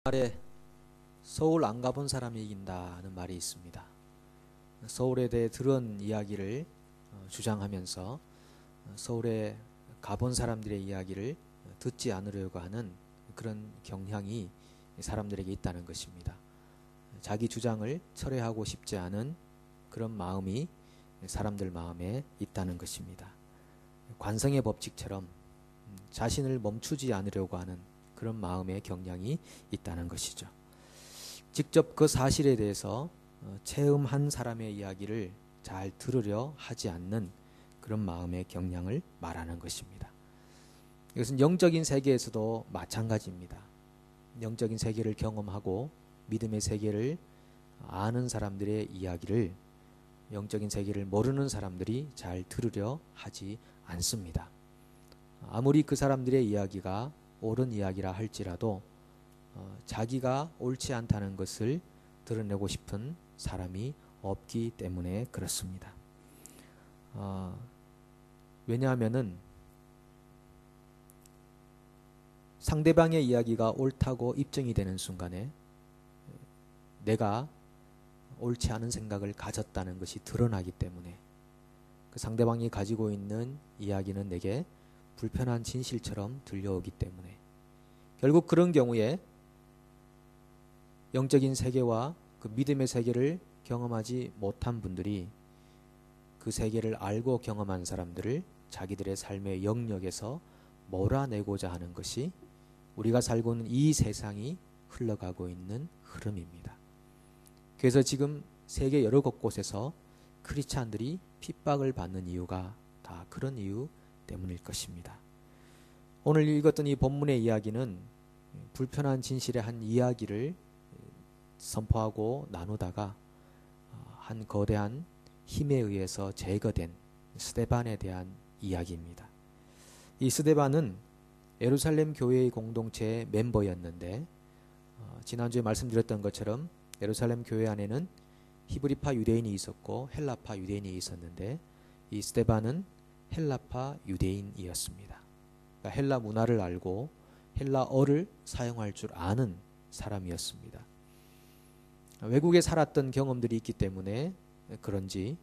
말에 서울 안 가본 사람이 이긴다는 말이 있습니다. 서울에 대해 들은 이야기를 주장하면서 서울에 가본 사람들의 이야기를 듣지 않으려고 하는 그런 경향이 사람들에게 있다는 것입니다. 자기 주장을 철회하고 싶지 않은 그런 마음이 사람들 마음에 있다는 것입니다. 관성의 법칙처럼 자신을 멈추지 않으려고 하는 그런 마음의 경향이 있다는 것이죠. 직접 그 사실에 대해서 체험한 사람의 이야기를 잘 들으려 하지 않는 그런 마음의 경향을 말하는 것입니다. 이것은 영적인 세계에서도 마찬가지입니다. 영적인 세계를 경험하고 믿음의 세계를 아는 사람들의 이야기를 영적인 세계를 모르는 사람들이 잘 들으려 하지 않습니다. 아무리 그 사람들의 이야기가 옳은 이야기라 할지라도 자기가 옳지 않다는 것을 드러내고 싶은 사람이 없기 때문에 그렇습니다. 왜냐하면은 상대방의 이야기가 옳다고 입증이 되는 순간에 내가 옳지 않은 생각을 가졌다는 것이 드러나기 때문에 그 상대방이 가지고 있는 이야기는 내게 불편한 진실처럼 들려오기 때문에 결국 그런 경우에 영적인 세계와 그 믿음의 세계를 경험하지 못한 분들이 그 세계를 알고 경험한 사람들을 자기들의 삶의 영역에서 몰아내고자 하는 것이 우리가 살고 있는 이 세상이 흘러가고 있는 흐름입니다. 그래서 지금 세계 여러 곳곳에서 크리스찬들이 핍박을 받는 이유가 다 그런 이유 때문일 것입니다. 오늘 읽었던 이 본문의 이야기는 불편한 진실의 한 이야기를 선포하고 나누다가 한 거대한 힘에 의해서 제거된 스데반에 대한 이야기입니다. 이 스데반은 예루살렘 교회의 공동체의 멤버였는데 지난주에 말씀드렸던 것처럼 예루살렘 교회 안에는 히브리파 유대인이 있었고 헬라파 유대인이 있었는데 이 스데반은 헬라파 유대인이었습니다. 그러니까 헬라 문화를 알고 헬라어를 사용할 줄 아는 사람이었습니다. 외국에 살았던 경험들이 있기 때문에 그런지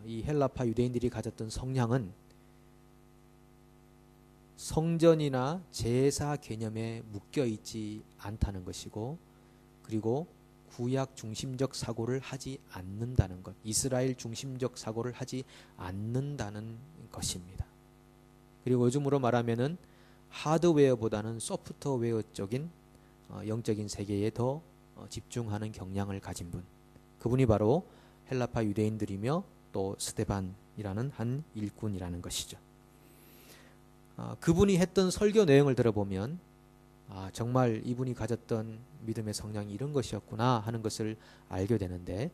이 헬라파 유대인들이 가졌던 성향은 성전이나 제사 개념에 묶여 있지 않다는 것이고 그리고 구약 중심적 사고를 하지 않는다는 것, 이스라엘 중심적 사고를 하지 않는다는 것입니다. 그리고 요즘으로 말하면은 하드웨어보다는 소프트웨어적인 영적인 세계에 더 집중하는 경향을 가진 분, 그분이 바로 헬라파 유대인들이며 또 스데반이라는 한 일꾼이라는 것이죠. 그분이 했던 설교 내용을 들어보면 정말 이분이 가졌던 믿음의 성향이 이런 것이었구나 하는 것을 알게 되는데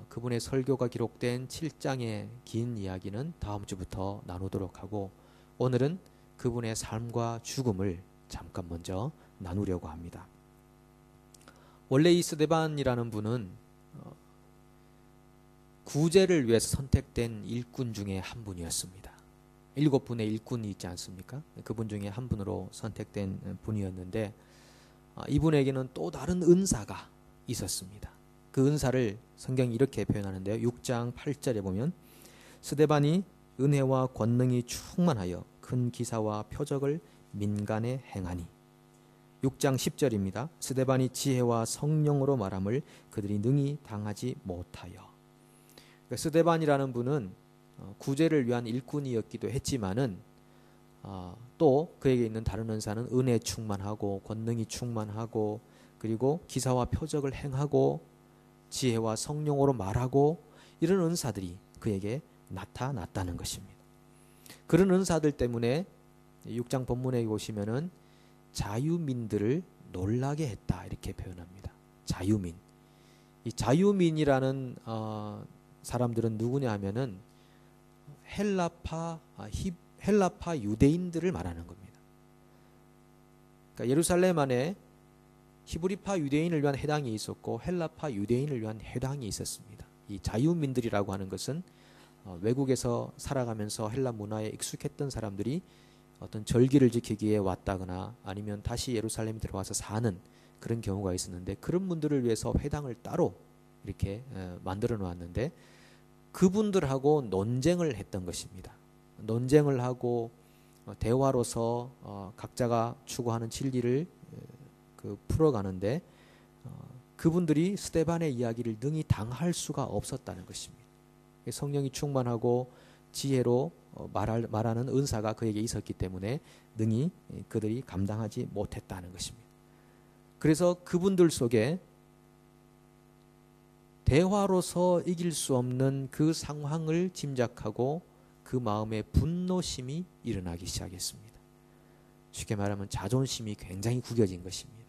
그분의 설교가 기록된 7장의 긴 이야기는 다음 주부터 나누도록 하고 오늘은 그분의 삶과 죽음을 잠깐 먼저 나누려고 합니다. 원래 이 스데반이라는 분은 구제를 위해서 선택된 일꾼 중에 한 분이었습니다. 7분의 일꾼이 있지 않습니까? 그분 중에 한 분으로 선택된 분이었는데 이분에게는 또 다른 은사가 있었습니다. 그 은사를 성경이 이렇게 표현하는데요. 6장 8절에 보면 스데반이 은혜와 권능이 충만하여 큰 기사와 표적을 민간에 행하니 6장 10절입니다. 스데반이 지혜와 성령으로 말함을 그들이 능히 당하지 못하여. 그러니까 스데반이라는 분은 구제를 위한 일꾼이었기도 했지만은 또 그에게 있는 다른 은사는 은혜 충만하고 권능이 충만하고 그리고 기사와 표적을 행하고 지혜와 성령으로 말하고 이런 은사들이 그에게 나타났다는 것입니다. 그런 은사들 때문에 6장 본문에 보시면은 자유민들을 놀라게 했다 이렇게 표현합니다. 자유민. 이 자유민이라는 사람들은 누구냐 하면은 헬라파 유대인들을 말하는 겁니다. 그러니까 예루살렘 안에 히브리파 유대인을 위한 회당이 있었고 헬라파 유대인을 위한 회당이 있었습니다. 이 자유민들이라고 하는 것은 외국에서 살아가면서 헬라 문화에 익숙했던 사람들이 어떤 절기를 지키기에 왔다거나 아니면 다시 예루살렘에 들어와서 사는 그런 경우가 있었는데 그런 분들을 위해서 회당을 따로 이렇게 만들어 놓았는데 그분들하고 논쟁을 했던 것입니다. 논쟁을 하고 대화로서 각자가 추구하는 진리를 풀어가는데 그분들이 스데반의 이야기를 능히 당할 수가 없었다는 것입니다. 성령이 충만하고 지혜로 말하는 은사가 그에게 있었기 때문에 능히 그들이 감당하지 못했다는 것입니다. 그래서 그분들 속에 대화로서 이길 수 없는 그 상황을 짐작하고 그 마음에 분노심이 일어나기 시작했습니다. 쉽게 말하면 자존심이 굉장히 구겨진 것입니다.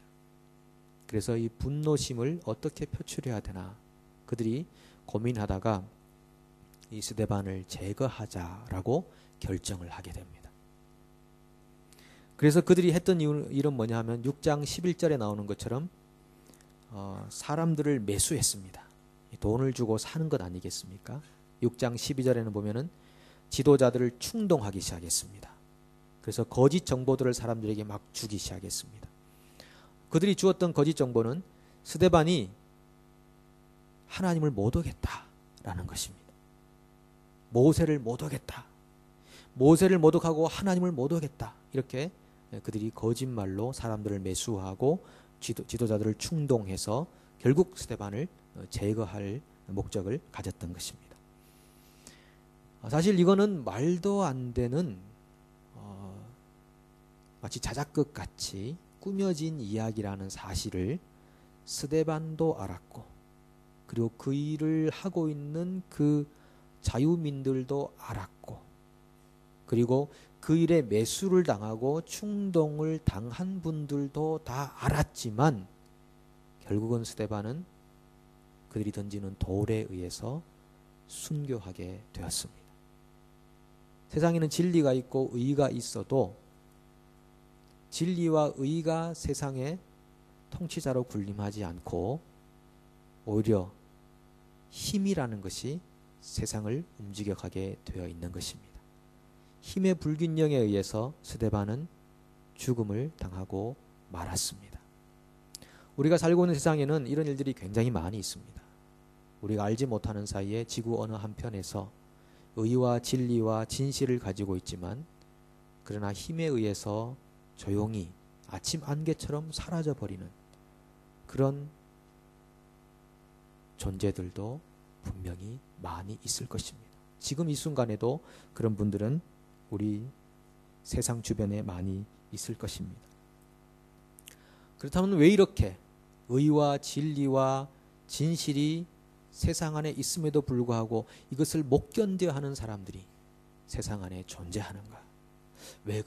그래서 이 분노심을 어떻게 표출해야 되나 그들이 고민하다가 이 스데반을 제거하자라고 결정을 하게 됩니다. 그래서 그들이 했던 일은 뭐냐 하면 6장 11절에 나오는 것처럼 사람들을 매수했습니다. 돈을 주고 사는 것 아니겠습니까? 6장 12절에는 보면은 지도자들을 충동하기 시작했습니다. 그래서 거짓 정보들을 사람들에게 막 주기 시작했습니다. 그들이 주었던 거짓 정보는 스데반이 하나님을 못 오겠다라는 것입니다. 모세를 못 오겠다. 모세를 모독하고 하나님을 못 오겠다. 이렇게 그들이 거짓말로 사람들을 매수하고 지도자들을 충동해서 결국 스데반을 제거할 목적을 가졌던 것입니다. 사실 이거는 말도 안 되는 마치 자작극 같이 꾸며진 이야기라는 사실을 스데반도 알았고 그리고 그 일을 하고 있는 그 자유민들도 알았고 그리고 그 일에 매수를 당하고 충동을 당한 분들도 다 알았지만 결국은 스데반은 그들이 던지는 돌에 의해서 순교하게 되었습니다. 세상에는 진리가 있고 의가 있어도 진리와 의가 세상의 통치자로 군림하지 않고 오히려 힘이라는 것이 세상을 움직여가게 되어 있는 것입니다. 힘의 불균형에 의해서 스데반은 죽음을 당하고 말았습니다. 우리가 살고 있는 세상에는 이런 일들이 굉장히 많이 있습니다. 우리가 알지 못하는 사이에 지구 어느 한편에서 의와 진리와 진실을 가지고 있지만 그러나 힘에 의해서 조용히 아침 안개처럼 사라져버리는 그런 존재들도 분명히 많이 있을 것입니다. 지금 이 순간에도 그런 분들은 우리 세상 주변에 많이 있을 것입니다. 그렇다면 왜 이렇게 의와 진리와 진실이 세상 안에 있음에도 불구하고 이것을 못 견뎌 하는 사람들이 세상 안에 존재하는가? 왜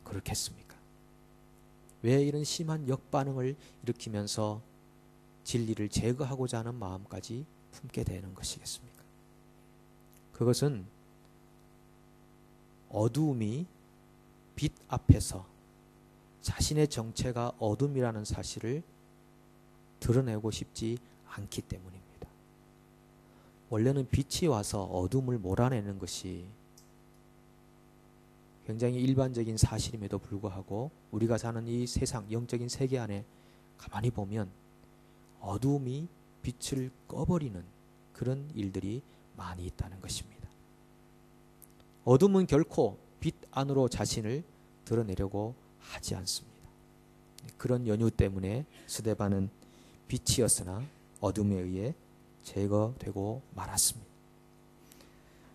그렇겠습니까? 왜 이런 심한 역반응을 일으키면서 진리를 제거하고자 하는 마음까지 품게 되는 것이겠습니까? 그것은 어두움이 빛 앞에서 자신의 정체가 어둠이라는 사실을 드러내고 싶지 않기 때문입니다. 원래는 빛이 와서 어둠을 몰아내는 것이 굉장히 일반적인 사실임에도 불구하고 우리가 사는 이 세상, 영적인 세계 안에 가만히 보면 어둠이 빛을 꺼버리는 그런 일들이 많이 있다는 것입니다. 어둠은 결코 빛 안으로 자신을 드러내려고 하지 않습니다. 그런 연유 때문에 스데반은 빛이었으나 어둠에 의해 제거되고 말았습니다.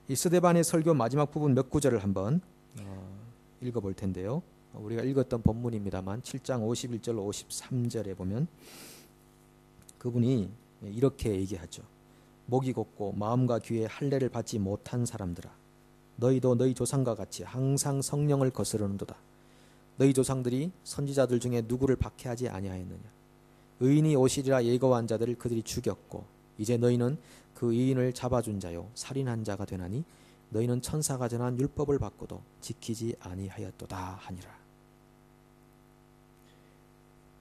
이 스데반의 설교 마지막 부분 몇 구절을 한번 읽어볼 텐데요. 우리가 읽었던 본문입니다만 7장 51절 53절에 보면 그분이 이렇게 얘기하죠. 목이 곧고 마음과 귀에 할례를 받지 못한 사람들아, 너희도 너희 조상과 같이 항상 성령을 거스르는도다. 너희 조상들이 선지자들 중에 누구를 박해하지 아니하였느냐? 의인이 오시리라 예고한 자들을 그들이 죽였고 이제 너희는 그 의인을 잡아준 자요 살인한 자가 되나니 너희는 천사가 전한 율법을 받고도 지키지 아니하였도다 하니라.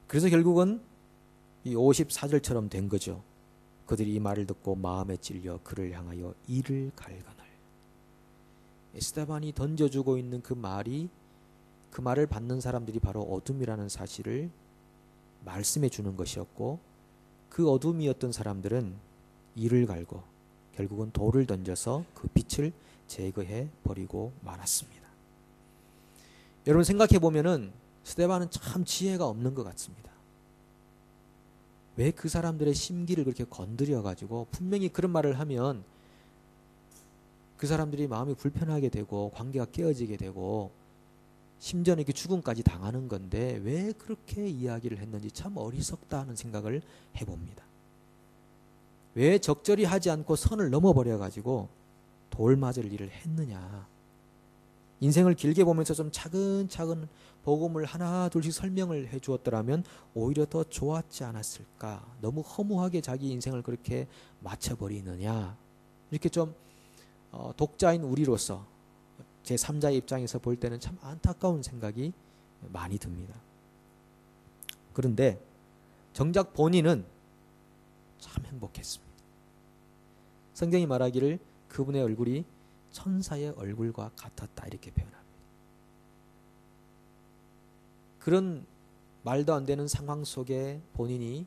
그래서 결국은 이 54절처럼 된 거죠. 그들이 이 말을 듣고 마음에 찔려 그를 향하여 이를 갈거늘. 스데반이 던져주고 있는 그 말을 받는 사람들이 바로 어둠이라는 사실을 말씀해 주는 것이었고, 그 어둠이었던 사람들은 이를 갈고 결국은 돌을 던져서 그 빛을 제거해 버리고 말았습니다. 여러분 생각해 보면은 스데반은 참 지혜가 없는 것 같습니다. 왜 그 사람들의 심기를 그렇게 건드려 가지고 분명히 그런 말을 하면 그 사람들이 마음이 불편하게 되고 관계가 깨어지게 되고 심지어는 이렇게 죽음까지 당하는 건데 왜 그렇게 이야기를 했는지 참 어리석다 하는 생각을 해봅니다. 왜 적절히 하지 않고 선을 넘어버려 가지고 돌 맞을 일을 했느냐. 인생을 길게 보면서 좀 차근차근 복음을 하나 둘씩 설명을 해 주었더라면 오히려 더 좋았지 않았을까. 너무 허무하게 자기 인생을 그렇게 맞춰버리느냐. 이렇게 좀 독자인 우리로서 제3자의 입장에서 볼 때는 참 안타까운 생각이 많이 듭니다. 그런데 정작 본인은 참 행복했습니다. 성경이 말하기를 그분의 얼굴이 천사의 얼굴과 같았다 이렇게 표현합니다. 그런 말도 안 되는 상황 속에 본인이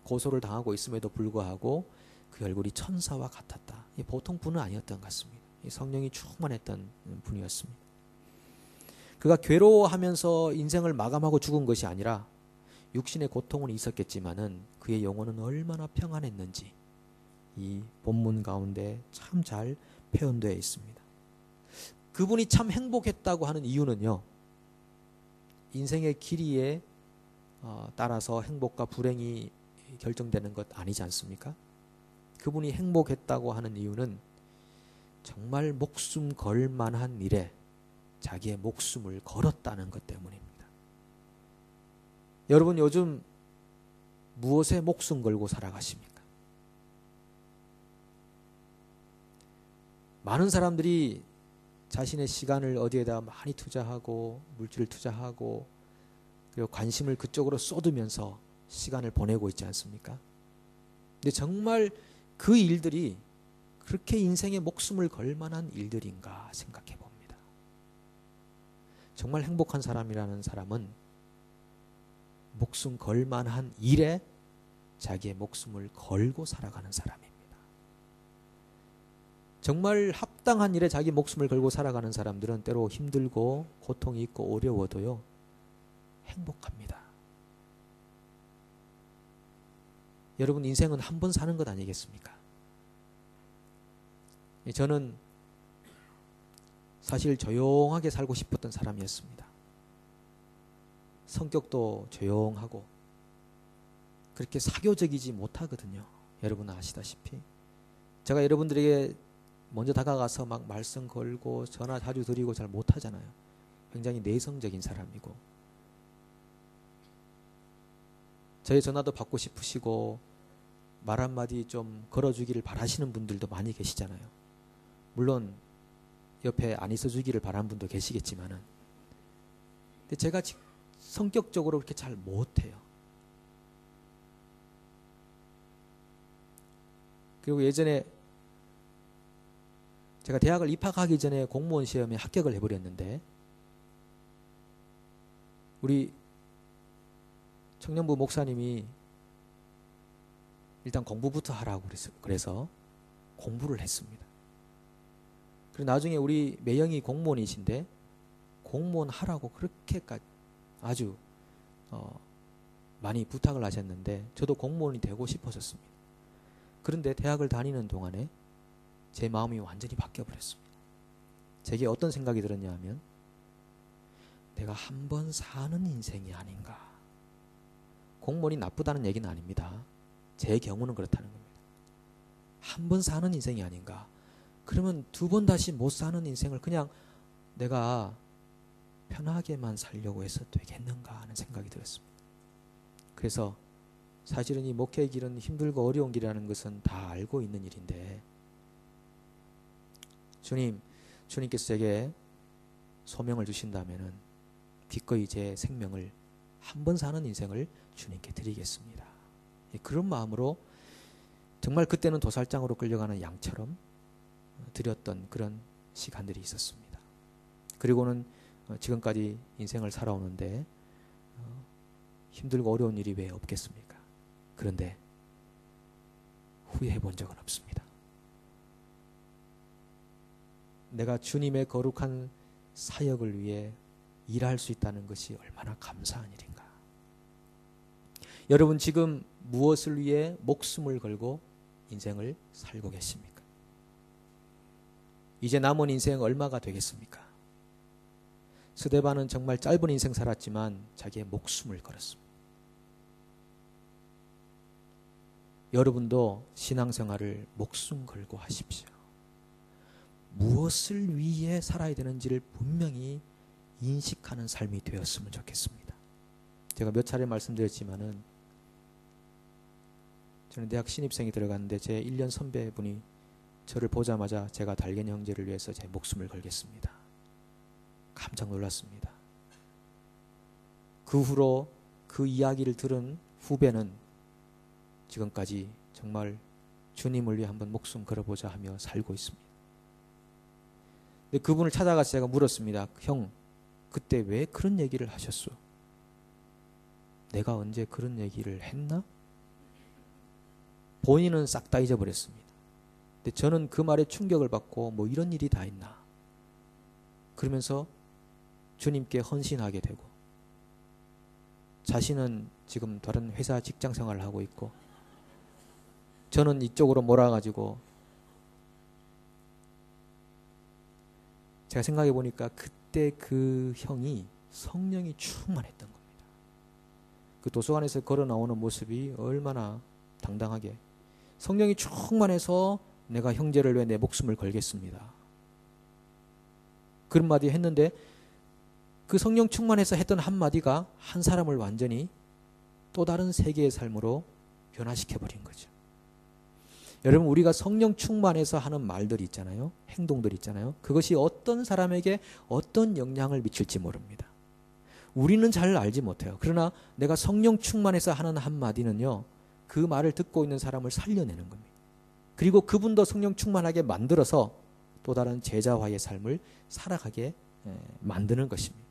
고소를 당하고 있음에도 불구하고 그 얼굴이 천사와 같았다. 보통 분은 아니었던 것 같습니다. 성령이 충만했던 분이었습니다. 그가 괴로워하면서 인생을 마감하고 죽은 것이 아니라 육신의 고통은 있었겠지만은 그의 영혼은 얼마나 평안했는지 이 본문 가운데 참 잘 표현되어 있습니다. 그분이 참 행복했다고 하는 이유는요, 인생의 길이에 따라서 행복과 불행이 결정되는 것 아니지 않습니까? 그분이 행복했다고 하는 이유는 정말 목숨 걸 만한 일에 자기의 목숨을 걸었다는 것 때문입니다. 여러분 요즘 무엇에 목숨 걸고 살아가십니까? 많은 사람들이 자신의 시간을 어디에다 많이 투자하고 물질을 투자하고 그리고 관심을 그쪽으로 쏟으면서 시간을 보내고 있지 않습니까? 근데 정말 그 일들이 그렇게 인생에 목숨을 걸 만한 일들인가 생각해 봅니다. 정말 행복한 사람이라는 사람은 목숨 걸 만한 일에 자기의 목숨을 걸고 살아가는 사람입니다. 정말 합당한 일에 자기 목숨을 걸고 살아가는 사람들은 때로 힘들고 고통이 있고 어려워도요 행복합니다. 여러분 인생은 한 번 사는 것 아니겠습니까? 저는 사실 조용하게 살고 싶었던 사람이었습니다. 성격도 조용하고 그렇게 사교적이지 못하거든요. 여러분 아시다시피 제가 여러분들에게 먼저 다가가서 막 말씀 걸고 전화 자주 드리고 잘 못하잖아요. 굉장히 내성적인 사람이고 저의 전화도 받고 싶으시고 말 한마디 좀 걸어주기를 바라시는 분들도 많이 계시잖아요. 물론 옆에 안 있어주기를 바라는 분도 계시겠지만은 근데 제가 성격적으로 그렇게 잘 못해요. 그리고 예전에 제가 대학을 입학하기 전에 공무원 시험에 합격을 해버렸는데 우리 청년부 목사님이 일단 공부부터 하라고 그래서 공부를 했습니다. 그리고 나중에 우리 매형이 공무원이신데 공무원 하라고 그렇게까지 아주 많이 부탁을 하셨는데 저도 공무원이 되고 싶었었습니다. 그런데 대학을 다니는 동안에 제 마음이 완전히 바뀌어버렸습니다. 제게 어떤 생각이 들었냐 하면 내가 한 번 사는 인생이 아닌가. 공무원이 나쁘다는 얘기는 아닙니다. 제 경우는 그렇다는 겁니다. 한 번 사는 인생이 아닌가. 그러면 두 번 다시 못 사는 인생을 그냥 내가 편하게만 살려고 해서 되겠는가 하는 생각이 들었습니다. 그래서 사실은 이 목회의 길은 힘들고 어려운 길이라는 것은 다 알고 있는 일인데 주님께서 제게 소명을 주신다면은 기꺼이 제 생명을 한 번 사는 인생을 주님께 드리겠습니다. 그런 마음으로 정말 그때는 도살장으로 끌려가는 양처럼 드렸던 그런 시간들이 있었습니다. 그리고는 지금까지 인생을 살아오는데 힘들고 어려운 일이 왜 없겠습니까? 그런데 후회해 본 적은 없습니다. 내가 주님의 거룩한 사역을 위해 일할 수 있다는 것이 얼마나 감사한 일인가. 여러분 지금 무엇을 위해 목숨을 걸고 인생을 살고 계십니까? 이제 남은 인생 얼마가 되겠습니까? 스데반은 정말 짧은 인생 살았지만 자기의 목숨을 걸었습니다. 여러분도 신앙생활을 목숨 걸고 하십시오. 무엇을 위해 살아야 되는지를 분명히 인식하는 삶이 되었으면 좋겠습니다. 제가 몇 차례 말씀드렸지만은 저는 대학 신입생이 들어갔는데 제 1년 선배분이 저를 보자마자 제가 달견 형제를 위해서 제 목숨을 걸겠습니다. 깜짝 놀랐습니다. 그 후로 그 이야기를 들은 후배는 지금까지 정말 주님을 위해 한번 목숨 걸어보자 하며 살고 있습니다. 근데 그분을 찾아가서 제가 물었습니다. 형, 그때 왜 그런 얘기를 하셨어? 내가 언제 그런 얘기를 했나? 본인은 싹 다 잊어버렸습니다. 근데 저는 그 말에 충격을 받고 뭐 이런 일이 다 있나? 그러면서 주님께 헌신하게 되고 자신은 지금 다른 회사 직장 생활을 하고 있고 저는 이쪽으로 몰아가지고 제가 생각해 보니까 그때 그 형이 성령이 충만했던 겁니다. 그 도서관에서 걸어 나오는 모습이 얼마나 당당하게 성령이 충만해서 내가 형제를 위해 내 목숨을 걸겠습니다. 그런 마디 했는데 그 성령 충만해서 했던 한마디가 한 사람을 완전히 또 다른 세계의 삶으로 변화시켜버린 거죠. 여러분 우리가 성령 충만해서 하는 말들이 있잖아요. 행동들이 있잖아요. 그것이 어떤 사람에게 어떤 영향을 미칠지 모릅니다. 우리는 잘 알지 못해요. 그러나 내가 성령 충만해서 하는 한마디는요. 그 말을 듣고 있는 사람을 살려내는 겁니다. 그리고 그분도 성령 충만하게 만들어서 또 다른 제자화의 삶을 살아가게 만드는 것입니다.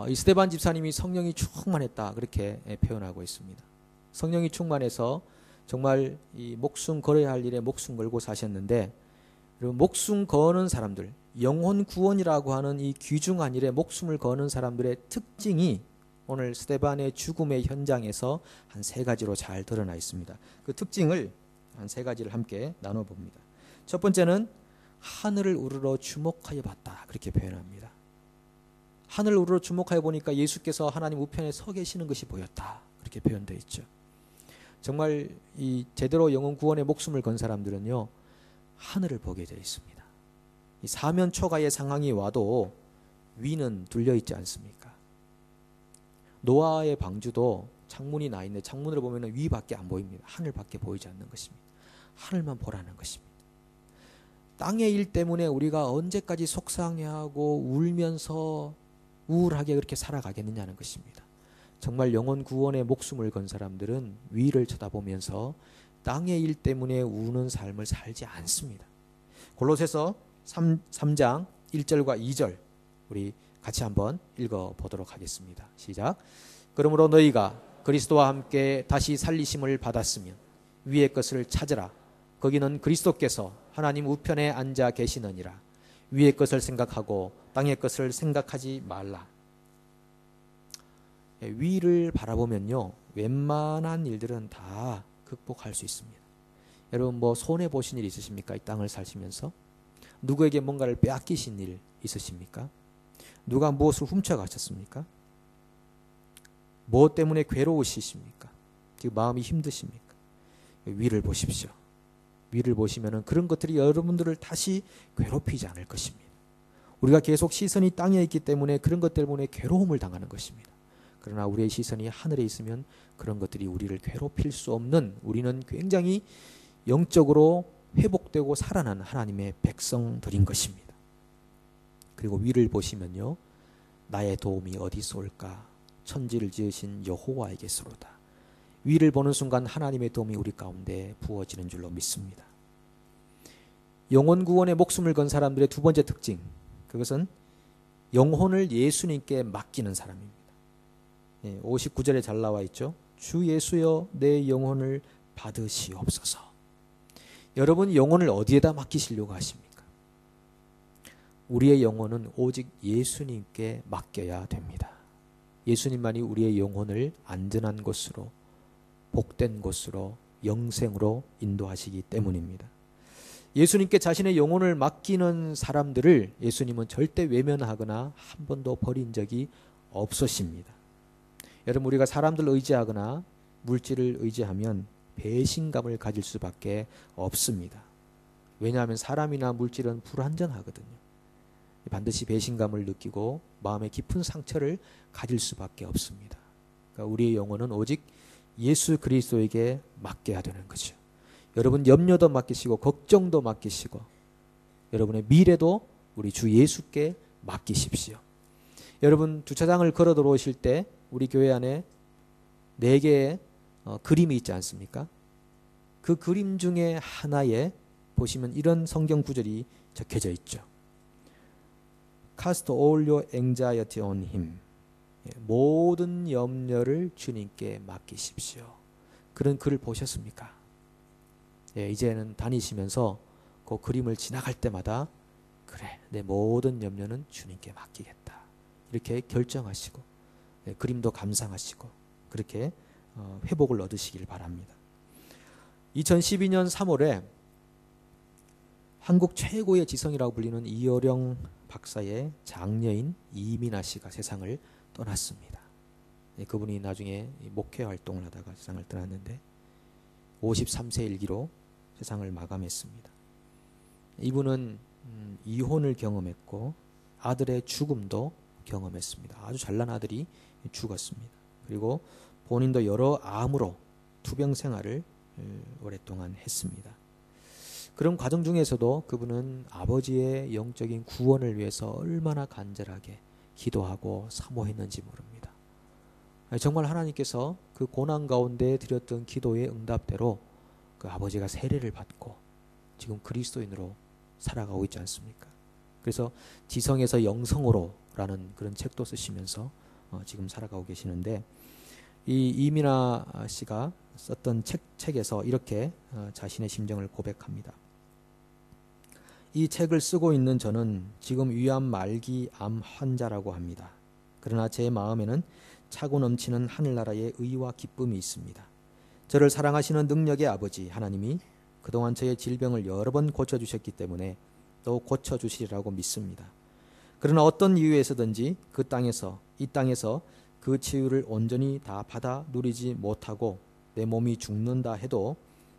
이 스데반 집사님이 성령이 충만했다 그렇게 표현하고 있습니다. 성령이 충만해서 정말 이 목숨 걸어야 할 일에 목숨 걸고 사셨는데 목숨 거는 사람들, 영혼 구원이라고 하는 이 귀중한 일에 목숨을 거는 사람들의 특징이 오늘 스데반의 죽음의 현장에서 한 3가지로 잘 드러나 있습니다. 그 특징을 한 3가지를 함께 나눠봅니다. 첫 번째는 하늘을 우러러 주목하여 봤다 그렇게 표현합니다. 하늘을 우러러 주목하여 보니까 예수께서 하나님 우편에 서 계시는 것이 보였다 그렇게 표현되어 있죠. 정말 이 제대로 영혼 구원에 목숨을 건 사람들은요 하늘을 보게 되어 있습니다. 이 사면 초가의 상황이 와도 위는 둘려 있지 않습니까? 노아의 방주도 창문이 나 있는데 창문으로 보면 위밖에 안 보입니다. 하늘밖에 보이지 않는 것입니다. 하늘만 보라는 것입니다. 땅의 일 때문에 우리가 언제까지 속상해하고 울면서 우울하게 그렇게 살아가겠느냐는 것입니다. 정말 영혼 구원에 목숨을 건 사람들은 위를 쳐다보면서 땅의 일 때문에 우는 삶을 살지 않습니다. 골로새서 3장 1절과 2절 우리 같이 한번 읽어보도록 하겠습니다. 시작. 그러므로 너희가 그리스도와 함께 다시 살리심을 받았으면 위의 것을 찾으라. 거기는 그리스도께서 하나님 우편에 앉아 계시느니라. 위의 것을 생각하고 땅의 것을 생각하지 말라. 위를 바라보면요 웬만한 일들은 다 극복할 수 있습니다. 여러분 뭐 손해 보신 일 있으십니까? 이 땅을 사시면서 누구에게 뭔가를 빼앗기신 일 있으십니까? 누가 무엇을 훔쳐가셨습니까? 무엇 때문에 괴로우시십니까? 지금 마음이 힘드십니까? 위를 보십시오. 위를 보시면은 그런 것들이 여러분들을 다시 괴롭히지 않을 것입니다. 우리가 계속 시선이 땅에 있기 때문에 그런 것 때문에 괴로움을 당하는 것입니다. 그러나 우리의 시선이 하늘에 있으면 그런 것들이 우리를 괴롭힐 수 없는 우리는 굉장히 영적으로 회복되고 살아난 하나님의 백성들인 것입니다. 그리고 위를 보시면요 나의 도움이 어디서 올까? 천지를 지으신 여호와에게서로다. 위를 보는 순간 하나님의 도움이 우리 가운데 부어지는 줄로 믿습니다. 영혼 구원에 목숨을 건 사람들의 두 번째 특징, 그것은 영혼을 예수님께 맡기는 사람입니다. 59절에 잘 나와 있죠. 주 예수여 내 영혼을 받으시옵소서. 여러분 영혼을 어디에다 맡기시려고 하십니까? 우리의 영혼은 오직 예수님께 맡겨야 됩니다. 예수님만이 우리의 영혼을 안전한 곳으로, 복된 곳으로, 영생으로 인도하시기 때문입니다. 예수님께 자신의 영혼을 맡기는 사람들을 예수님은 절대 외면하거나 한 번도 버린 적이 없으십니다. 여러분 우리가 사람들 의지하거나 물질을 의지하면 배신감을 가질 수밖에 없습니다. 왜냐하면 사람이나 물질은 불완전하거든요. 반드시 배신감을 느끼고 마음의 깊은 상처를 가질 수밖에 없습니다. 그러니까 우리의 영혼은 오직 예수 그리스도에게 맡겨야 되는 거죠. 여러분 염려도 맡기시고 걱정도 맡기시고 여러분의 미래도 우리 주 예수께 맡기십시오. 여러분 주차장을 걸어 들어오실 때 우리 교회 안에 4개의 그림이 있지 않습니까? 그 그림 중에 하나에 보시면 이런 성경 구절이 적혀져 있죠. Cast all your anxiety on him. 모든 염려를 주님께 맡기십시오. 그런 글을 보셨습니까? 이제는 다니시면서 그 그림을 지나갈 때마다 그래 내 모든 염려는 주님께 맡기겠다. 이렇게 결정하시고 그림도 감상하시고 그렇게 회복을 얻으시길 바랍니다. 2012년 3월에 한국 최고의 지성이라고 불리는 이어령 박사의 장녀인 이민아 씨가 세상을 떠났습니다. 그분이 나중에 목회 활동을 하다가 세상을 떠났는데 53세 일기로 세상을 마감했습니다. 이분은 이혼을 경험했고 아들의 죽음도 경험했습니다. 아주 잘난 아들이 죽었습니다. 그리고 본인도 여러 암으로 투병 생활을 오랫동안 했습니다. 그런 과정 중에서도 그분은 아버지의 영적인 구원을 위해서 얼마나 간절하게 기도하고 사모했는지 모릅니다. 정말 하나님께서 그 고난 가운데 드렸던 기도의 응답대로 그 아버지가 세례를 받고 지금 그리스도인으로 살아가고 있지 않습니까? 그래서 지성에서 영성으로 라는 그런 책도 쓰시면서 지금 살아가고 계시는데 이 이민아 씨가 썼던 책에서 이렇게 자신의 심정을 고백합니다. 이 책을 쓰고 있는 저는 지금 위암 말기 암 환자라고 합니다. 그러나 제 마음에는 차고 넘치는 하늘나라의 의와 기쁨이 있습니다. 저를 사랑하시는 능력의 아버지 하나님이 그동안 저의 질병을 여러 번 고쳐주셨기 때문에 또 고쳐주시리라고 믿습니다. 그러나 어떤 이유에서든지 이 땅에서 그 치유를 온전히 다 받아 누리지 못하고 내 몸이 죽는다 해도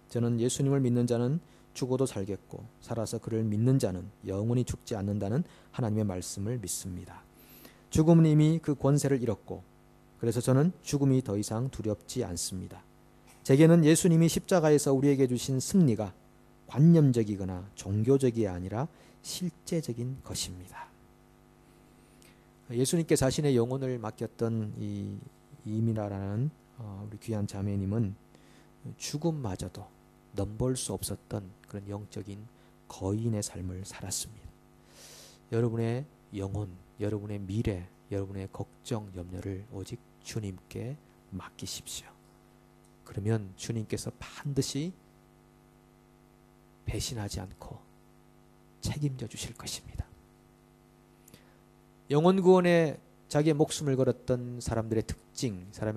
저는 예수님을 믿는 자는 죽어도 살겠고 살아서 그를 믿는 자는 영원히 죽지 않는다는 하나님의 말씀을 믿습니다. 죽음은 이미 그 권세를 잃었고 그래서 저는 죽음이 더 이상 두렵지 않습니다. 제게는 예수님이 십자가에서 우리에게 주신 승리가 관념적이거나 종교적이 아니라 실제적인 것입니다. 예수님께 자신의 영혼을 맡겼던 이 이민아라는 우리 귀한 자매님은 죽음마저도 넘볼 수 없었던 그런 영적인 거인의 삶을 살았습니다. 여러분의 영혼, 여러분의 미래, 여러분의 걱정, 염려를 오직 주님께 맡기십시오. 그러면 주님께서 반드시 배신하지 않고 책임져 주실 것입니다. 영혼 구원에 자기의 목숨을 걸었던 사람의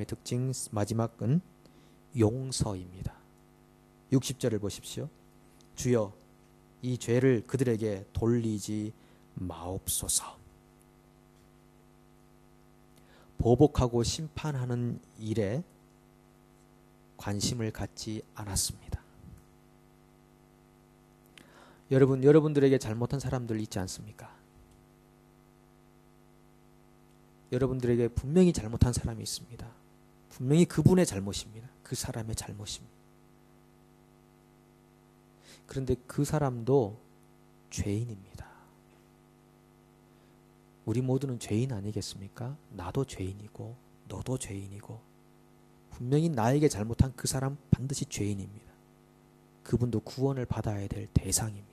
특징 마지막은 용서입니다. 60절을 보십시오. 주여 이 죄를 그들에게 돌리지 마옵소서. 보복하고 심판하는 일에 관심을 갖지 않았습니다. 여러분들에게 잘못한 사람들 있지 않습니까? 여러분들에게 분명히 잘못한 사람이 있습니다. 분명히 그분의 잘못입니다. 그 사람의 잘못입니다. 그런데 그 사람도 죄인입니다. 우리 모두는 죄인 아니겠습니까? 나도 죄인이고 너도 죄인이고 분명히 나에게 잘못한 그 사람 반드시 죄인입니다. 그분도 구원을 받아야 될 대상입니다.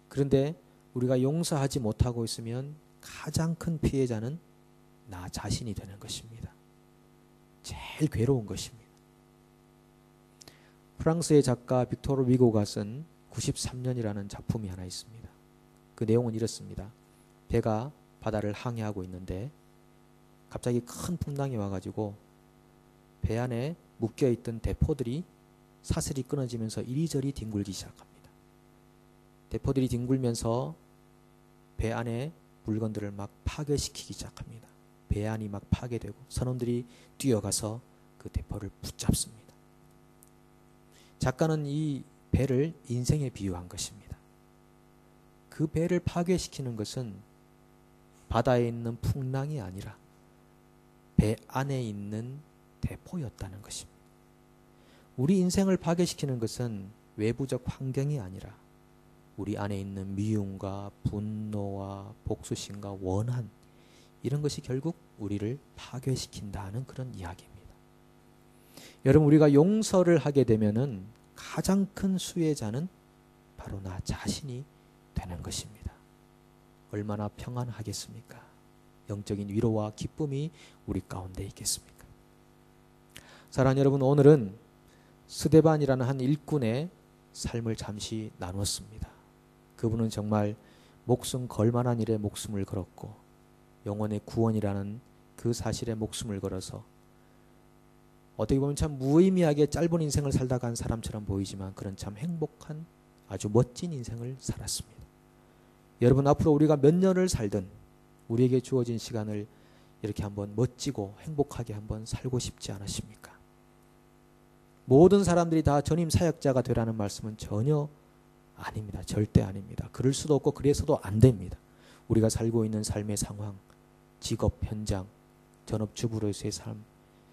그런데 우리가 용서하지 못하고 있으면 가장 큰 피해자는 나 자신이 되는 것입니다. 제일 괴로운 것입니다. 프랑스의 작가 빅토르 위고가 쓴 93년이라는 작품이 하나 있습니다. 그 내용은 이렇습니다. 배가 바다를 항해하고 있는데 갑자기 큰 풍랑이 와가지고 배 안에 묶여있던 대포들이 사슬이 끊어지면서 이리저리 뒹굴기 시작합니다. 대포들이 뒹굴면서 배 안에 물건들을 막 파괴시키기 시작합니다. 배 안이 막 파괴되고 선원들이 뛰어가서 그 대포를 붙잡습니다. 작가는 이 배를 인생에 비유한 것입니다. 그 배를 파괴시키는 것은 바다에 있는 풍랑이 아니라 배 안에 있는 대포였다는 것입니다. 우리 인생을 파괴시키는 것은 외부적 환경이 아니라 우리 안에 있는 미움과 분노와 복수심과 원한, 이런 것이 결국 우리를 파괴시킨다는 그런 이야기입니다. 여러분, 우리가 용서를 하게 되면은 가장 큰 수혜자는 바로 나 자신이 되는 것입니다. 얼마나 평안하겠습니까? 영적인 위로와 기쁨이 우리 가운데 있겠습니까? 사랑하는 여러분, 오늘은 스데반이라는 한 일꾼의 삶을 잠시 나눴습니다. 그분은 정말 목숨 걸 만한 일에 목숨을 걸었고 영혼의 구원이라는 그 사실에 목숨을 걸어서 어떻게 보면 참 무의미하게 짧은 인생을 살다 간 사람처럼 보이지만 그런 참 행복한 아주 멋진 인생을 살았습니다. 여러분, 앞으로 우리가 몇 년을 살든 우리에게 주어진 시간을 이렇게 한번 멋지고 행복하게 한번 살고 싶지 않으십니까? 모든 사람들이 다 전임 사역자가 되라는 말씀은 전혀 아닙니다. 절대 아닙니다. 그럴 수도 없고 그래서도 안 됩니다. 우리가 살고 있는 삶의 상황, 직업 현장, 전업주부로서의 삶,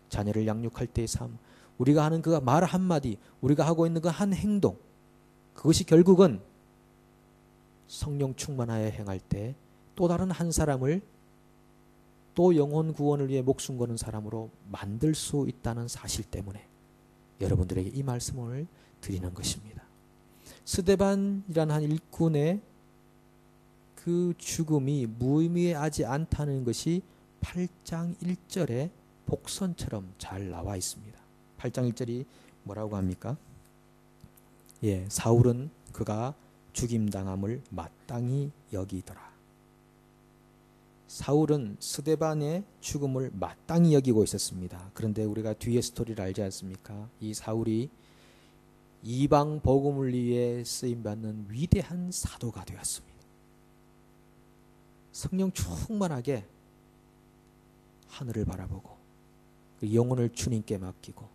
자녀를 양육할 때의 삶, 우리가 하는 그 말 한마디, 우리가 하고 있는 그 한 행동, 그것이 결국은 성령 충만하여 행할 때 또 다른 한 사람을 또 영혼 구원을 위해 목숨 거는 사람으로 만들 수 있다는 사실 때문에 여러분들에게 이 말씀을 드리는 것입니다. 스데반이라는 한 일꾼의 그 죽음이 무의미하지 않다는 것이 8장 1절에 복선처럼 잘 나와 있습니다. 8장 1절이 뭐라고 합니까? 사울은 그가 죽임당함을 마땅히 여기더라. 사울은 스데반의 죽음을 마땅히 여기고 있었습니다. 그런데 우리가 뒤에 스토리를 알지 않습니까? 이 사울이 이방 복음을 위해 쓰임받는 위대한 사도가 되었습니다. 성령 충만하게 하늘을 바라보고 그 영혼을 주님께 맡기고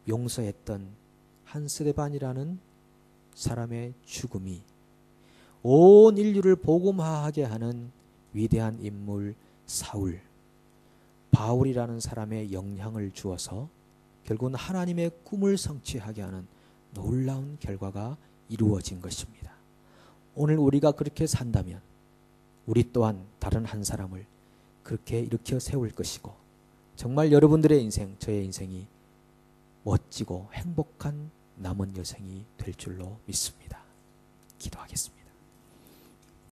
용서했던 한 스데반이라는 사람의 죽음이 온 인류를 복음화하게 하는 위대한 인물 사울, 바울이라는 사람의 영향을 주어서 결국은 하나님의 꿈을 성취하게 하는 놀라운 결과가 이루어진 것입니다. 오늘 우리가 그렇게 산다면 우리 또한 다른 한 사람을 그렇게 일으켜 세울 것이고 정말 여러분들의 인생, 저의 인생이 멋지고 행복한 남은 여생이 될 줄로 믿습니다. 기도하겠습니다.